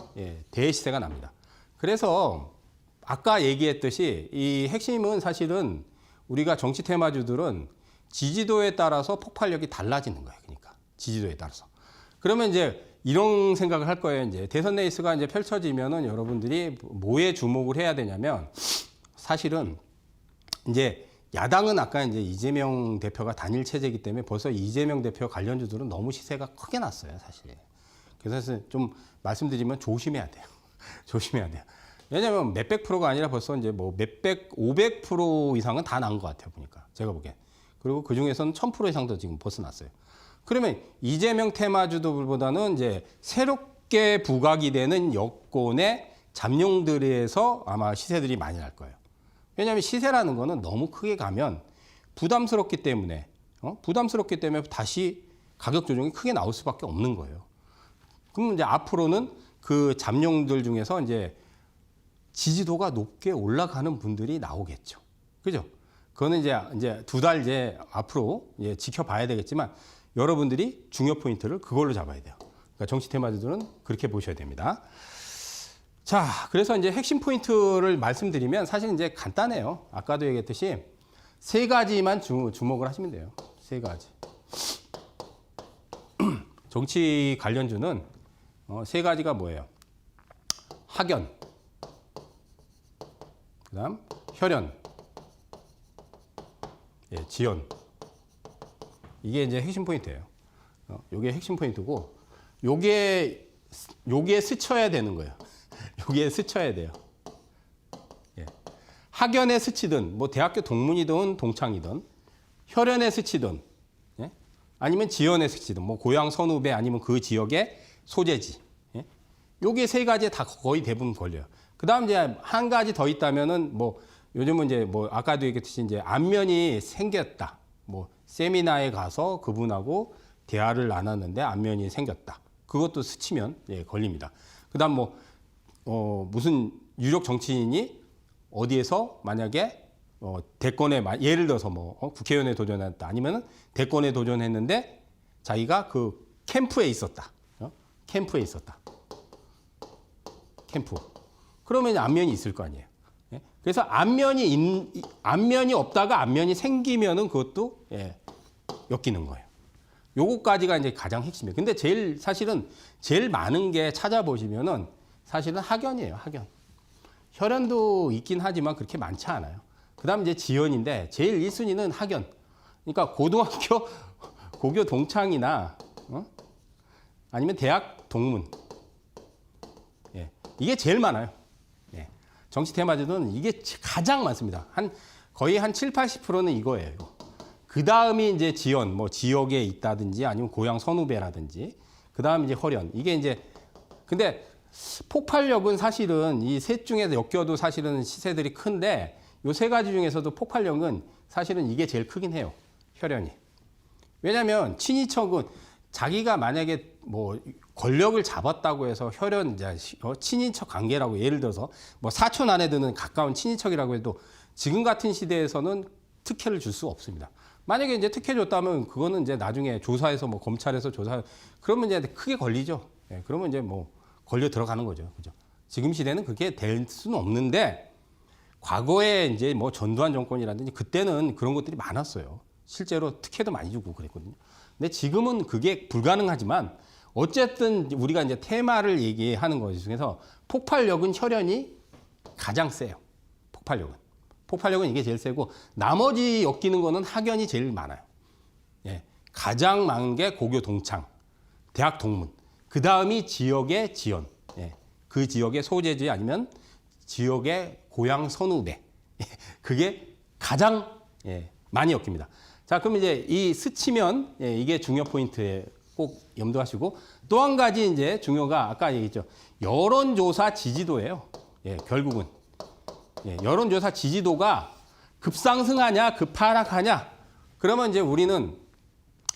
대시세가 납니다. 그래서 아까 얘기했듯이 이 핵심은 사실은 우리가 정치 테마주들은 지지도에 따라서 폭발력이 달라지는 거예요. 그러니까 지지도에 따라서. 그러면 이제 이런 생각을 할 거예요. 이제 대선 레이스가 이제 펼쳐지면은 여러분들이 뭐에 주목을 해야 되냐면 사실은 이제 야당은 아까 이제 이재명 대표가 단일 체제이기 때문에 벌써 이재명 대표 관련주들은 너무 시세가 크게 났어요, 사실. 그래서 좀 말씀드리면 조심해야 돼요. 조심해야 돼요. 왜냐하면 몇백 프로가 아니라 벌써 이제 뭐 몇백, 500% 이상은 다 난 것 같아요, 보니까. 제가 보기엔. 그리고 그 중에서는 1000% 이상도 지금 벗어났어요. 그러면 이재명 테마주들보다는 이제 새롭게 부각이 되는 여권의 잠룡들에서 아마 시세들이 많이 날 거예요. 왜냐하면 시세라는 거는 너무 크게 가면 부담스럽기 때문에 다시 가격 조정이 크게 나올 수밖에 없는 거예요. 그럼 이제 앞으로는 그 잠룡들 중에서 이제 지지도가 높게 올라가는 분들이 나오겠죠. 그죠? 그거는 이제 두 달 이제 앞으로 지켜봐야 되겠지만 여러분들이 중요 포인트를 그걸로 잡아야 돼요. 그러니까 정치 테마주들은 그렇게 보셔야 됩니다. 자, 그래서 이제 핵심 포인트를 말씀드리면 사실 이제 간단해요. 아까도 얘기했듯이 세 가지만 주목을 하시면 돼요. 세 가지. 정치 관련주는 세 가지가 뭐예요? 학연, 그다음 혈연, 지연. 이게 이제 핵심 포인트예요. 요게 핵심 포인트고 요게 스쳐야 되는 거예요. 요게 스쳐야 돼요. 학연에 스치든 뭐 대학교 동문이든 동창이든 혈연에 스치든 아니면 지연에 스치든 뭐 고향 선후배 아니면 그 지역의 소재지. 요게 세 가지에 다 거의 대부분 걸려요. 그다음 이제 한 가지 더 있다면은 뭐 요즘은 이제 뭐 아까도 얘기했듯이 이제 안면이 생겼다. 뭐 세미나에 가서 그분하고 대화를 나눴는데 안면이 생겼다. 그것도 스치면 걸립니다. 그다음 뭐 무슨 유력 정치인이 어디에서 만약에 대권에 예를 들어서 뭐 국회의원에 도전했다 아니면은 대권에 도전했는데 자기가 그 캠프에 있었다. 캠프에 있었다. 캠프. 그러면 안면이 있을 거 아니에요. 그래서 안면이 없다가 안면이 생기면은 그것도 엮이는 거예요. 요거까지가 이제 가장 핵심이에요. 근데 사실은 제일 많은 게 찾아보시면은 사실은 학연이에요, 학연. 혈연도 있긴 하지만 그렇게 많지 않아요. 그 다음 이제 지연인데 제일 1순위는 학연. 그러니까 고등학교, 고교 동창이나, 아니면 대학 동문. 이게 제일 많아요. 정치 테마주는 이게 가장 많습니다. 거의 한 7, 80%는 이거예요. 그 다음이 이제 지연, 뭐 지역에 있다든지 아니면 고향 선후배라든지, 그 다음 이제 혈연. 이게 이제, 근데 폭발력은 사실은 이 셋 중에서 엮여도 사실은 시세들이 큰데, 요 세 가지 중에서도 폭발력은 사실은 이게 제일 크긴 해요. 혈연이. 왜냐면 친인척은 자기가 만약에 뭐 권력을 잡았다고 해서 혈연, 친인척 관계라고 예를 들어서 뭐 사촌 안에 드는 가까운 친인척이라고 해도 지금 같은 시대에서는 특혜를 줄 수 없습니다. 만약에 이제 특혜 줬다면 그거는 이제 나중에 조사해서 뭐 검찰에서 그러면 이제 크게 걸리죠. 그러면 이제 뭐 걸려 들어가는 거죠. 그죠? 지금 시대는 그게 될 수는 없는데 과거에 이제 뭐 전두환 정권이라든지 그때는 그런 것들이 많았어요. 실제로 특혜도 많이 주고 그랬거든요. 근데 지금은 그게 불가능하지만 어쨌든 우리가 이제 테마를 얘기하는 것 중에서 폭발력은 혈연이 가장 세요. 폭발력은 이게 제일 세고 나머지 엮이는 거는 학연이 제일 많아요. 가장 많은 게 고교 동창, 대학 동문. 그 다음이 지역의 지연. 그 지역의 소재지 아니면 지역의 고향 선후배. 그게 가장 많이 엮입니다. 자, 그럼 이제 이 스치면 이게 중요 포인트에 꼭 염두하시고 또 한 가지 이제 중요가 아까 얘기했죠. 여론조사 지지도예요. 결국은 여론조사 지지도가 급상승하냐 급하락하냐. 그러면 이제 우리는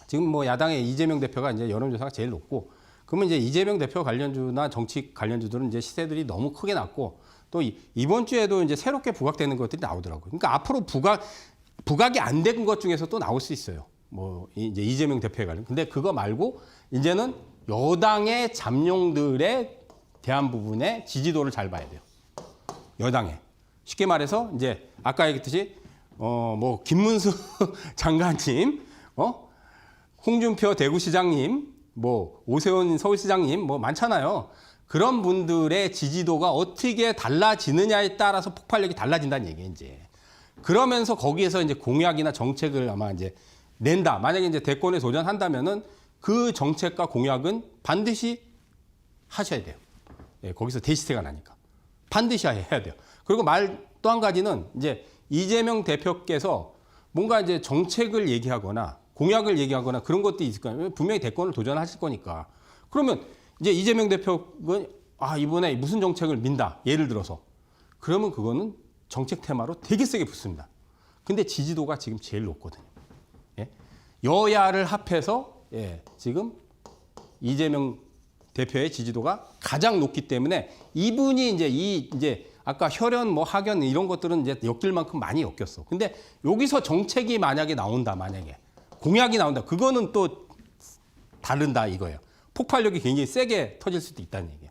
지금 뭐 야당의 이재명 대표가 이제 여론조사가 제일 높고 그러면 이제 이재명 대표 관련주나 정치 관련주들은 이제 시세들이 너무 크게 났고 또 이번 주에도 이제 새롭게 부각되는 것들이 나오더라고요. 그러니까 앞으로 부각이 안 된 것 중에서 또 나올 수 있어요. 뭐 이제 이재명 대표에 관련. 근데 그거 말고 이제는 여당의 잠룡들에 대한 부분의 지지도를 잘 봐야 돼요. 여당에. 쉽게 말해서 이제 아까 얘기했듯이 뭐 김문수 장관님, 홍준표 대구시장님, 뭐 오세훈 서울시장님 뭐 많잖아요. 그런 분들의 지지도가 어떻게 달라지느냐에 따라서 폭발력이 달라진다는 얘기예요, 이제. 그러면서 거기에서 이제 공약이나 정책을 아마 이제 낸다. 만약에 이제 대권에 도전한다면은 그 정책과 공약은 반드시 하셔야 돼요. 예, 거기서 대시세가 나니까. 반드시 해야 돼요. 그리고 또 한 가지는 이제 이재명 대표께서 뭔가 이제 정책을 얘기하거나 공약을 얘기하거나 그런 것도 있을 거예요. 분명히 대권을 도전하실 거니까. 그러면 이제 이재명 대표가 이번에 무슨 정책을 민다. 예를 들어서. 그러면 그거는 정책 테마로 되게 세게 붙습니다. 근데 지지도가 지금 제일 높거든요. 예? 여야를 합해서 지금 이재명 대표의 지지도가 가장 높기 때문에 이분이 이제 아까 혈연 뭐 학연 이런 것들은 이제 엮일 만큼 많이 엮였어. 근데 여기서 정책이 만약에 나온다. 만약에 공약이 나온다. 그거는 또 다른다 이거예요. 폭발력이 굉장히 세게 터질 수도 있다는 얘기예요.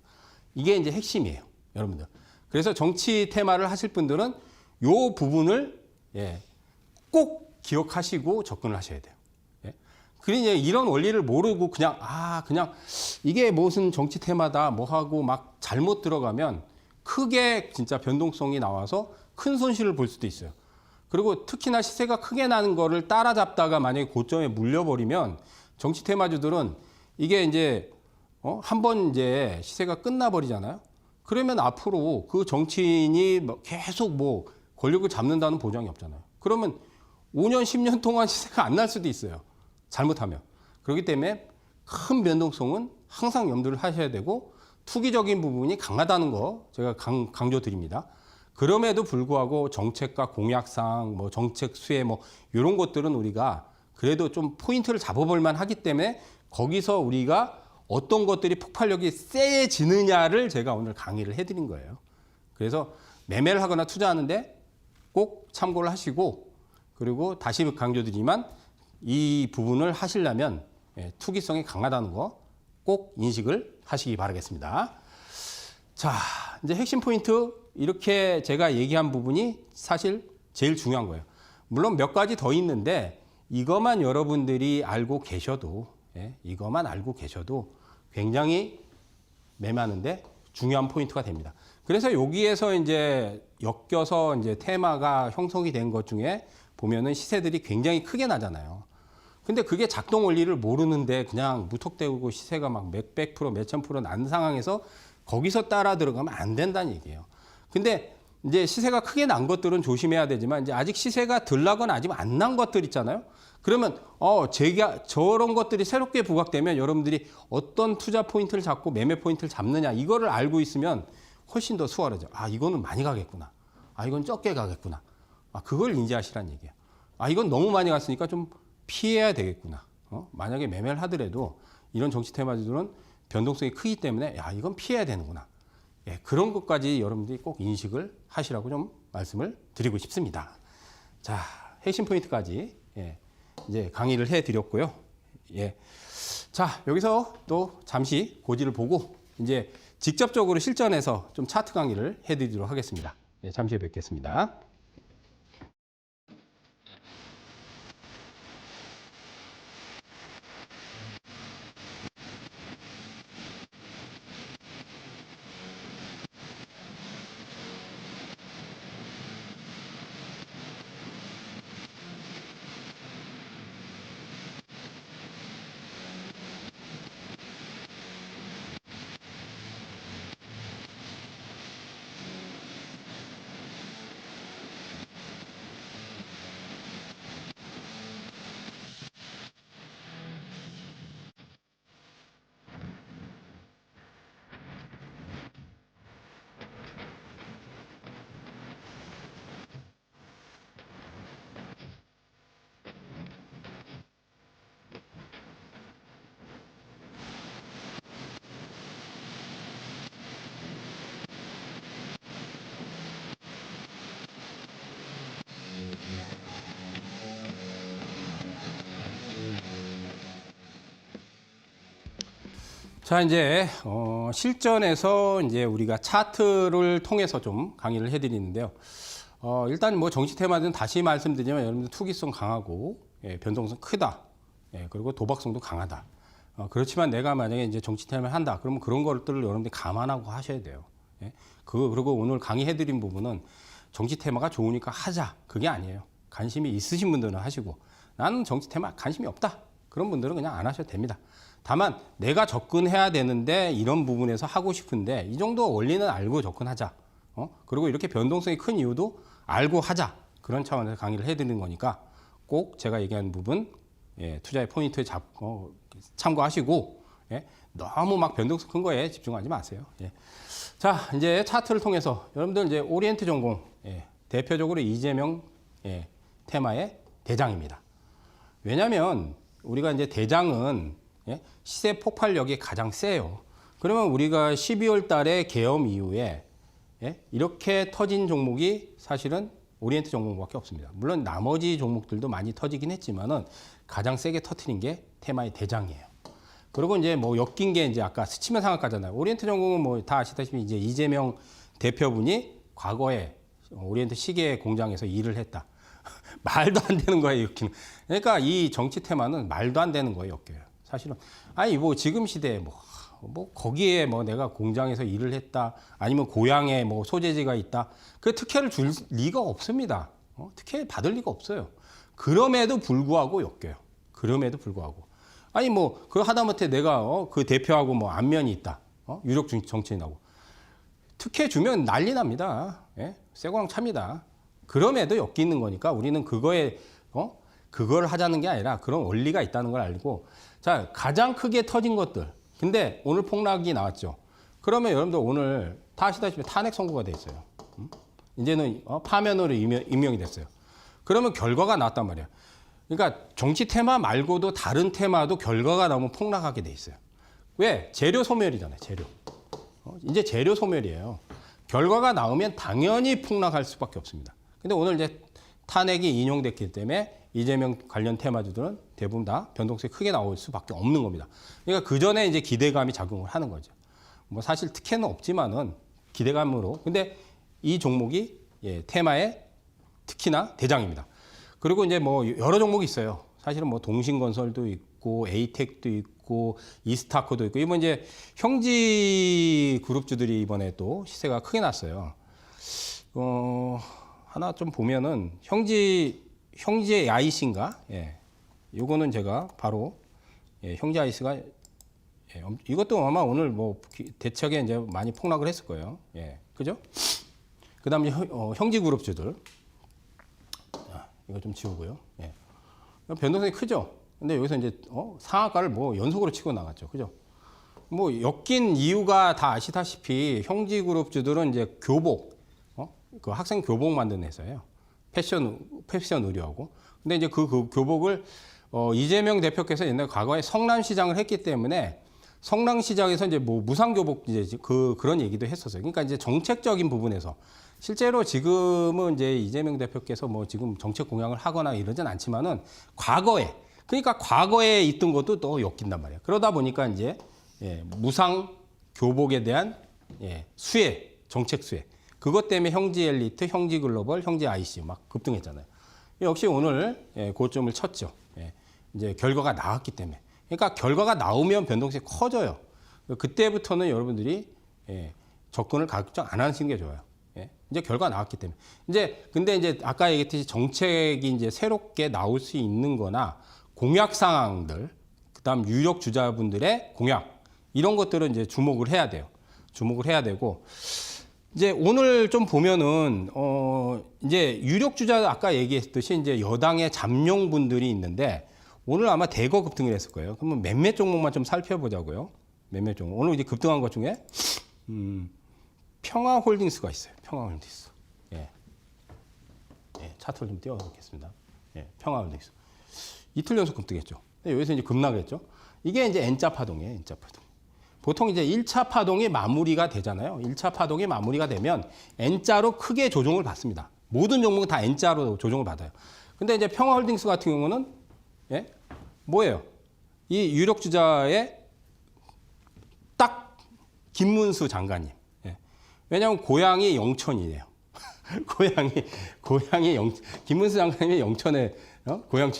이게 이제 핵심이에요, 여러분들. 그래서 정치 테마를 하실 분들은 요 부분을 꼭 기억하시고 접근을 하셔야 돼요. 그러니 이런 원리를 모르고 그냥 이게 무슨 정치 테마다 뭐 하고 막 잘못 들어가면 크게 진짜 변동성이 나와서 큰 손실을 볼 수도 있어요. 그리고 특히나 시세가 크게 나는 거를 따라잡다가 만약에 고점에 물려버리면 정치 테마주들은 이게 이제 한번 이제 시세가 끝나버리잖아요. 그러면 앞으로 그 정치인이 계속 뭐 권력을 잡는다는 보장이 없잖아요. 그러면 5년, 10년 동안 시세가 안 날 수도 있어요. 잘못하면. 그렇기 때문에 큰 변동성은 항상 염두를 하셔야 되고 투기적인 부분이 강하다는 거 제가 강조드립니다. 그럼에도 불구하고 정책과 공약상 뭐 정책 수혜 뭐 이런 것들은 우리가 그래도 좀 포인트를 잡아볼 만하기 때문에 거기서 우리가 어떤 것들이 폭발력이 세지느냐를 제가 오늘 강의를 해드린 거예요. 그래서 매매를 하거나 투자하는데 꼭 참고를 하시고 그리고 다시 강조드리지만 이 부분을 하시려면 투기성이 강하다는 거 꼭 인식을 하시기 바라겠습니다. 자, 이제 핵심 포인트 이렇게 제가 얘기한 부분이 사실 제일 중요한 거예요. 물론 몇 가지 더 있는데 이것만 여러분들이 알고 계셔도 이것만 알고 계셔도 굉장히 매매하는데 중요한 포인트가 됩니다. 그래서 여기에서 이제 엮여서 이제 테마가 형성이 된 것 중에 보면은 시세들이 굉장히 크게 나잖아요. 근데 그게 작동 원리를 모르는데 그냥 무턱대고 시세가 막 몇백 프로, 몇천 프로 난 상황에서 거기서 따라 들어가면 안 된다는 얘기예요. 근데 이제 시세가 크게 난 것들은 조심해야 되지만 이제 아직 시세가 덜 나거나 아직 안 난 것들 있잖아요. 그러면 제가 저런 것들이 새롭게 부각되면 여러분들이 어떤 투자 포인트를 잡고 매매 포인트를 잡느냐 이거를 알고 있으면 훨씬 더 수월하죠. 이거는 많이 가겠구나. 이건 적게 가겠구나. 그걸 인지하시라는 얘기예요. 이건 너무 많이 갔으니까 좀 피해야 되겠구나. 만약에 매매를 하더라도 이런 정치 테마주들은 변동성이 크기 때문에 이건 피해야 되는구나. 그런 것까지 여러분들이 꼭 인식을 하시라고 좀 말씀을 드리고 싶습니다. 자, 핵심 포인트까지 이제 강의를 해드렸고요. 자, 여기서 또 잠시 고지를 보고 이제 직접적으로 실전에서 좀 차트 강의를 해드리도록 하겠습니다. 잠시 후에 뵙겠습니다. 자, 이제 실전에서 이제 우리가 차트를 통해서 좀 강의를 해드리는데요. 일단 뭐 정치 테마는 다시 말씀드리면 여러분들 투기성 강하고 변동성 크다. 그리고 도박성도 강하다. 그렇지만 내가 만약에 이제 정치 테마를 한다. 그러면 그런 것들을 여러분들이 감안하고 하셔야 돼요. 그리고 오늘 강의해드린 부분은 정치 테마가 좋으니까 하자. 그게 아니에요. 관심이 있으신 분들은 하시고 나는 정치 테마 관심이 없다. 그런 분들은 그냥 안 하셔도 됩니다. 다만 내가 접근해야 되는데 이런 부분에서 하고 싶은데 이 정도 원리는 알고 접근하자. 그리고 이렇게 변동성이 큰 이유도 알고 하자. 그런 차원에서 강의를 해드리는 거니까 꼭 제가 얘기하는 부분 투자의 포인트에 참고하시고 너무 막 변동성 큰 거에 집중하지 마세요. 자, 이제 차트를 통해서 여러분들 이제 오리엔트 전공 대표적으로 이재명 테마의 대장입니다. 왜냐하면 우리가 이제 대장은 시세 폭발력이 가장 세요. 그러면 우리가 12월 달에 계엄 이후에 이렇게 터진 종목이 사실은 오리엔트 전공밖에 없습니다. 물론 나머지 종목들도 많이 터지긴 했지만은 가장 세게 터트린 게 테마의 대장이에요. 그리고 이제 뭐 엮인 게 이제 아까 스치면 상한가잖아요. 오리엔트 전공은 뭐 다 아시다시피 이제 이재명 대표분이 과거에 오리엔트 시계 공장에서 일을 했다. 말도 안 되는 거예요, 엮이는. 그러니까 이 정치 테마는 말도 안 되는 거예요, 엮여요. 사실은. 아니, 뭐 지금 시대에 뭐 거기에 뭐 내가 공장에서 일을 했다. 아니면 고향에 뭐 소재지가 있다. 그 특혜를 줄 리가 없습니다. 특혜 받을 리가 없어요. 그럼에도 불구하고 엮여요. 그럼에도 불구하고. 아니, 뭐, 그 하다못해 내가 그 대표하고 뭐 안면이 있다. 유력 정치인하고. 특혜 주면 난리 납니다. 쇠고랑 찹니다. 그럼에도 엮이는 거니까 우리는 그거에 그걸 하자는 게 아니라 그런 원리가 있다는 걸 알고 자 가장 크게 터진 것들 근데 오늘 폭락이 나왔죠. 그러면 여러분들 오늘 다 아시다시피 탄핵 선고가 돼 있어요. 이제는 파면으로 임명이 됐어요. 그러면 결과가 나왔단 말이야. 그러니까 정치 테마 말고도 다른 테마도 결과가 나오면 폭락하게 돼 있어요. 왜? 재료 소멸이잖아요. 재료. 이제 재료 소멸이에요. 결과가 나오면 당연히 폭락할 수밖에 없습니다. 근데 오늘 이제 탄핵이 인용됐기 때문에 이재명 관련 테마주들은 대부분 다 변동성이 크게 나올 수밖에 없는 겁니다. 그러니까 그 전에 이제 기대감이 작용을 하는 거죠. 뭐 사실 특혜는 없지만은 기대감으로. 근데 이 종목이 테마의 특히나 대장입니다. 그리고 이제 뭐 여러 종목이 있어요. 사실은 뭐 동신건설도 있고 에이텍도 있고 이스타코도 있고 이번 이제 형지 그룹주들이 이번에 또 시세가 크게 났어요. 하나 좀 보면은 형지 아이씨인가? 요거는 제가 바로 형지 아이씨가 이것도 아마 오늘 뭐 대책에 이제 많이 폭락을 했을 거예요. 그죠? 그다음에 형지 그룹주들 이거 좀 지우고요. 변동성이 크죠. 근데 여기서 이제 상한가를 뭐 연속으로 치고 나갔죠. 그죠? 뭐 엮인 이유가 다 아시다시피 형지 그룹주들은 이제 교복, 그 학생 교복 만드는 회사예요. 패션 의류하고. 근데 이제 그 교복을 이재명 대표께서 옛날 과거에 성남시장을 했기 때문에 성남시장에서 이제 뭐 무상교복 이제 그런 얘기도 했었어요. 그러니까 이제 정책적인 부분에서 실제로 지금은 이제 이재명 대표께서 뭐 지금 정책 공약을 하거나 이러진 않지만은 그러니까 과거에 있던 것도 또 엮인단 말이에요. 그러다 보니까 이제 무상 교복에 대한 수혜, 정책 수혜. 그것 때문에 형지 엘리트, 형지 글로벌, 형지 IC 막 급등했잖아요. 역시 오늘 고점을 쳤죠. 이제 결과가 나왔기 때문에. 그러니까 결과가 나오면 변동성이 커져요. 그때부터는 여러분들이 접근을 걱정 안 하시는 게 좋아요. 이제 결과 나왔기 때문에. 근데 이제 아까 얘기했듯이 정책이 이제 새롭게 나올 수 있는 거나 공약 상황들, 그다음 유력 주자분들의 공약, 이런 것들은 이제 주목을 해야 돼요. 주목을 해야 되고, 이제 오늘 좀 보면은, 이제 유력 주자 아까 얘기했듯이 이제 여당의 잠룡분들이 있는데, 오늘 아마 대거 급등을 했을 거예요. 그러면 몇몇 종목만 좀 살펴보자고요. 몇몇 종목. 오늘 이제 급등한 것 중에, 평화홀딩스가 있어요. 평화홀딩스. 차트를 좀 띄워놓겠습니다. 평화홀딩스. 이틀 연속 급등했죠. 여기서 이제 급락했죠. 이게 이제 N자 파동이에요. N자 파동. 보통 이제 1차 파동이 마무리가 되잖아요. 1차 파동이 마무리가 되면 N자로 크게 조정을 받습니다. 모든 종목은 다 N자로 조정을 받아요. 근데 이제 평화홀딩스 같은 경우는 뭐예요? 이 유력 주자의 김문수 장관님. 예. 왜냐하면 고향이 영천이에요. 김문수 장관님이 영천에 고향.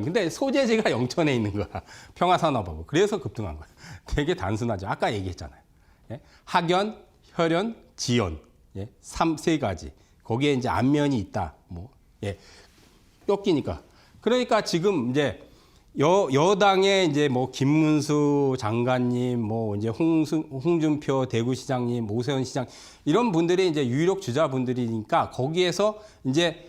근데 소재지가 영천에 있는 거야. 평화산업하고. 그래서 급등한 거야. 되게 단순하죠. 아까 얘기했잖아요. 예? 학연, 혈연, 지연. 예? 세 가지. 거기에 이제 안면이 있다. 뭐, 예. 뼈끼니까. 그러니까 지금 이제 여당의 이제 뭐 김문수 장관님, 뭐 이제 홍준표 대구시장님, 오세훈 시장 이런 분들이 이제 유력 주자분들이니까 거기에서 이제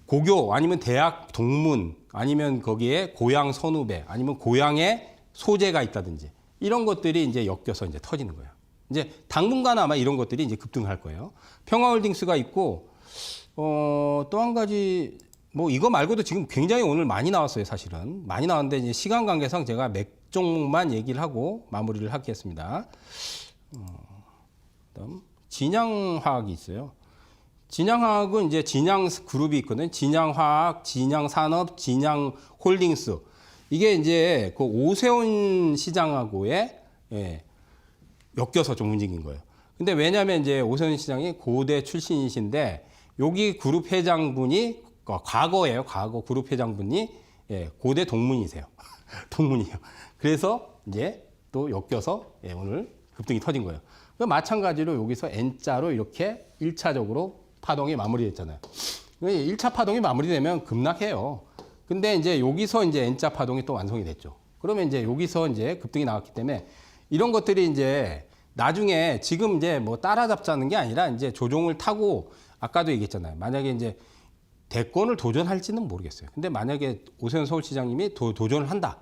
고교 아니면 대학 동문 아니면 거기에 고향 선후배 아니면 고향에 소재가 있다든지 이런 것들이 이제 엮여서 이제 터지는 거예요. 이제 당분간 아마 이런 것들이 이제 급등할 거예요. 평화홀딩스가 있고 또 한 가지 뭐 이거 말고도 지금 굉장히 오늘 많이 나왔어요, 사실은. 많이 나왔는데 이제 시간 관계상 제가 몇 종목만 얘기를 하고 마무리를 하겠습니다. 그다음 진양화학이 있어요. 진양화학은 이제 진양 그룹이 있거든요. 진양화학, 진양산업, 진양홀딩스. 이게 이제 그 오세훈 시장하고의 엮여서 좀 움직인 거예요. 근데 왜냐하면 이제 오세훈 시장이 고대 출신이신데 여기 그룹 회장분이 과거예요. 과거 그룹 회장분이 고대 동문이세요. 동문이에요. 그래서 이제 또 엮여서 오늘 급등이 터진 거예요. 마찬가지로 여기서 N자로 이렇게 1차적으로 파동이 마무리됐잖아요. 1차 파동이 마무리되면 급락해요. 근데 이제 여기서 이제 N자 파동이 또 완성이 됐죠. 그러면 이제 여기서 이제 급등이 나왔기 때문에 이런 것들이 이제 나중에 지금 이제 뭐 따라잡자는 게 아니라 이제 조종을 타고 아까도 얘기했잖아요. 만약에 이제 대권을 도전할지는 모르겠어요. 근데 만약에 오세훈 서울시장님이 도전을 한다.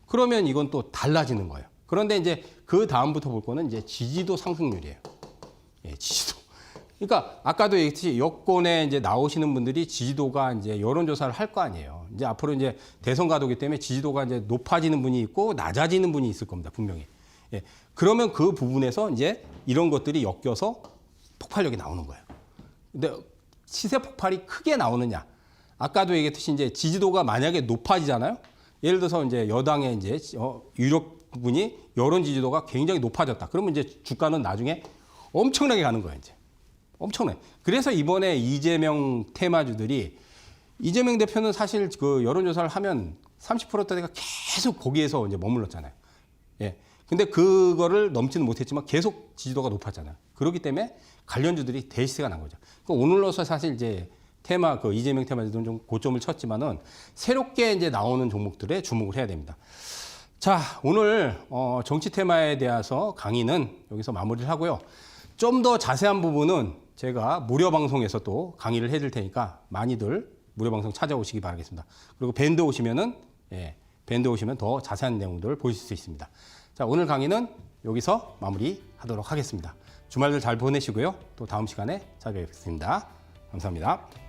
그러면 이건 또 달라지는 거예요. 그런데 이제 그 다음부터 볼 거는 이제 지지도 상승률이에요. 예, 지지도. 그러니까 아까도 얘기했듯이 여권에 이제 나오시는 분들이 지지도가 이제 여론조사를 할 거 아니에요. 이제 앞으로 이제 대선 가도기 때문에 지지도가 이제 높아지는 분이 있고 낮아지는 분이 있을 겁니다. 분명히. 예. 그러면 그 부분에서 이제 이런 것들이 엮여서 폭발력이 나오는 거예요. 근데 시세 폭발이 크게 나오느냐? 아까도 얘기했듯이 이제 지지도가 만약에 높아지잖아요. 예를 들어서 이제 여당의 이제 유력분이 여론 지지도가 굉장히 높아졌다. 그러면 이제 주가는 나중에 엄청나게 가는 거예요, 이제. 엄청나게. 그래서 이번에 이재명 테마주들이 이재명 대표는 사실 그 여론조사를 하면 30%대가 계속 거기에서 이제 머물렀잖아요. 예. 근데 그거를 넘지는 못했지만 계속 지지도가 높았잖아요. 그렇기 때문에 관련주들이 대시세가 난 거죠. 그러니까 오늘로서 사실 이제 테마, 그 이재명 테마주들은 좀 고점을 쳤지만은 새롭게 이제 나오는 종목들에 주목을 해야 됩니다. 자, 오늘 정치 테마에 대해서 강의는 여기서 마무리를 하고요. 좀 더 자세한 부분은 제가 무료 방송에서 또 강의를 해드릴 테니까 많이들 무료 방송 찾아오시기 바라겠습니다. 그리고 밴드 오시면은 밴드 오시면 더 자세한 내용들을 보실 수 있습니다. 자, 오늘 강의는 여기서 마무리하도록 하겠습니다. 주말들 잘 보내시고요. 또 다음 시간에 찾아뵙겠습니다. 감사합니다.